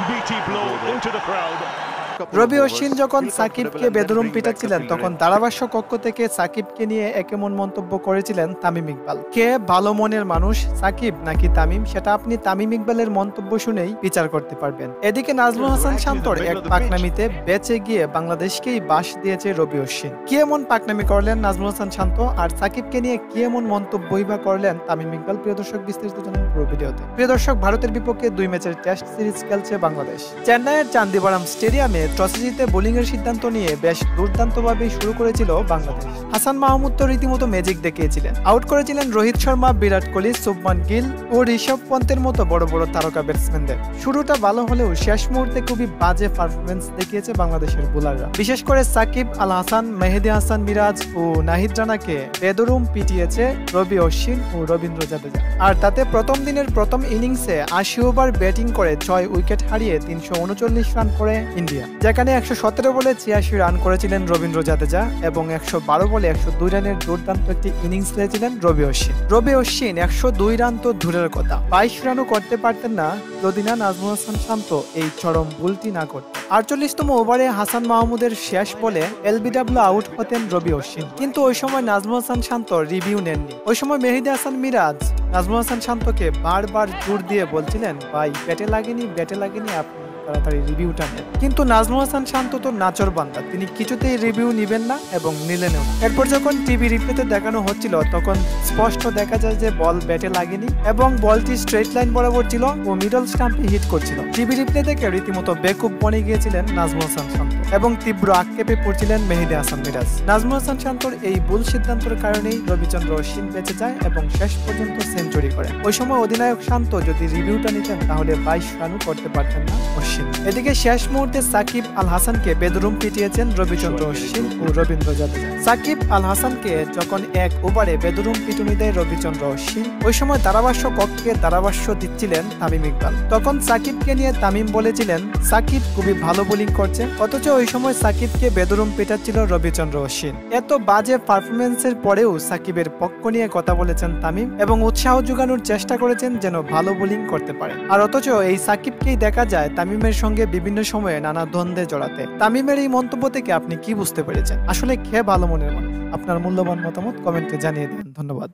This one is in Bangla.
Meaty blow into the crowd. রবি অশ্বিন যখন সাকিবকে বেদরুম পিটাচ্ছিলেন তখন ধারাভাষ্য কক্ষ থেকে সাকিবকে নিয়ে এমন মন্তব্য করেছিলেন তামিম ইকবাল। কে ভালো মনের মানুষ, সাকিব নাকি তামিম, সেটা আপনি তামিম ইকবালের মন্তব্য শুনেই বিচার করতে পারবেন। এদিকে নাজমুল হাসান শান্তর এক পাকনামিতে বেঁচে গিয়ে বাংলাদেশকেই বাস দিয়েছে রবি অশ্বিন। কি এমন পাকনামি করলেন নাজমুল হাসান শান্ত আর সাকিবকে নিয়ে কি এমন মন্তব্যই বা করলেন তামিম ইকবাল? প্রিয় দর্শক, বিস্তারিত জানুন পুরো ভিডিওতে। প্রিয় দর্শক, ভারতের বিপক্ষে 2 ম্যাচের টেস্ট সিরিজ খেলছে বাংলাদেশ। চেন্নাইয়ের চান্দিবরম স্টেডিয়ামে টসে জিতে বোলিং এর সিদ্ধান্ত নিয়ে বেশ দুর্দান্তভাবে শুরু করেছিল বাংলাদেশ। হাসান মাহমুদ তো রীতিমতো ম্যাজিক দেখিয়েছিলেন। আউট করেছিলেন রোহিত শর্মা, বিরাট কোহলি, শুভমান গিল ও ঋষভ পন্তের মতো বড় বড় তারকা ব্যাটসম্যানদের। শুরুটা ভালো হলেও শেষ মুহূর্তে খুবই বাজে পারফরমেন্স দেখিয়েছে বাংলাদেশের বোলাররা। বিশেষ করে সাকিব আল হাসান, মেহেদী হাসান মিরাজ ও নাহিদ রানাকে বেদরুম পিটিয়েছে রবি অশ্বিন ও রবীন্দ্র জাদেজা। আর তাতে প্রথম দিনের প্রথম ইনিংসে 80 ওভার ব্যাটিং করে 6 উইকেট হারিয়ে 339 রান করে ইন্ডিয়া, যেখানে 117 বলে 86 রান করেছিলেন রবীন্দ্র জাদেজা এবং 112 বলে 102 রানের দুর্দান্ত একটি ইনিংস খেলেছিলেন রবি অশ্বিন। রবি অশ্বিন 102 রান তো দূরের কথা, 22 রানও করতে পারতেন না যদি না নাজমুল হাসান শান্ত এই চরম ভুলটি না করতেন। 48তম ওভারে হাসান মাহমুদের শেষ বলে এলবিডব্লিউ আউট হতেন রবি অশ্বিন, কিন্তু ওই সময় নাজমুল হাসান শান্ত রিভিউ নেননি। ওই সময় মেহেদী হাসান মিরাজ নাজমুল হাসান শান্তকে বারবার জোর দিয়ে বলছিলেন, ভাই ব্যাটে লাগেনি, আপনি তাড়াতাড়ি রিভিউটা নেন। কিন্তু নাজমুল হাসান শান্ত তো নাচর বান্দা, তিনি কিছুতেই রিভিউ নিবেন না এবং নিলেনও। এরপর যখন টিভি রিপ্লেতে দেখানো হচ্ছিল তখন স্পষ্ট দেখা যায় যে বল ব্যাটে লাগেনি এবং বলটি স্ট্রেট লাইন বরাবর ছিল ও মিডল স্টাম্পে হিট করছিল। টিভি রিপ্লে দেখে রীতিমতো বেকুব বনে গিয়েছিলেন নাজমুল হাসান শান্ত এবং তীব্র আক্ষেপে পড়ছিলেন মেহেদী হাসান মিরাজ। নাজমুল হাসান শান্তর এই ভুল সিদ্ধান্তের কারণেই রবিচন্দ্র অশ্বিন বেঁচে যায় এবং শেষ পর্যন্ত সেঞ্চুরি করেন। ওই সময় অধিনায়ক শান্ত যদি রিভিউটা নিতেন তাহলে 22 রানও করতে পারতেন না অশ্বিন। এদিকে শেষ মুহূর্তে সাকিব আল হাসানকে বেদরুম পিটিয়েছেন রবিচন্দ্র অশ্বিন ও রবীন্দ্র জাদেজা। সাকিব আল হাসানকে যখন 1 ওভারে বেদরুম পিটুনি দেয় রবিচন্দ্র অশ্বিন, ওই সময় ধারাভাষ্য কক্ষে ধারাভাষ্য দিচ্ছিলেন তামিম ইকবাল। তখন সাকিবকে নিয়ে তামিম বলেছিলেন সাকিব খুবই ভালো বোলিং করছে, অথচ ওই সময় সাকিবকে বেদরুম পেটাচ্ছিল রবিচন্দ্র অশ্বিন। এত বাজে পারফরমেন্সের পরেও সাকিবের পক্ষ নিয়ে কথা বলেছেন তামিম এবং উৎসাহ যোগানোর চেষ্টা করেছেন যেন ভালো বোলিং করতে পারে। আর অথচ এই সাকিবকেই দেখা যায় তামিমের সঙ্গে বিভিন্ন সময়ে নানা দ্বন্দ্বে জড়াতে। তামিমের এই মন্তব্য থেকে আপনি কি বুঝতে পেরেছেন? আসলে কে ভালো মনের মানুষ? আপনার মূল্যবান মতামত কমেন্টে জানিয়ে দিন। ধন্যবাদ।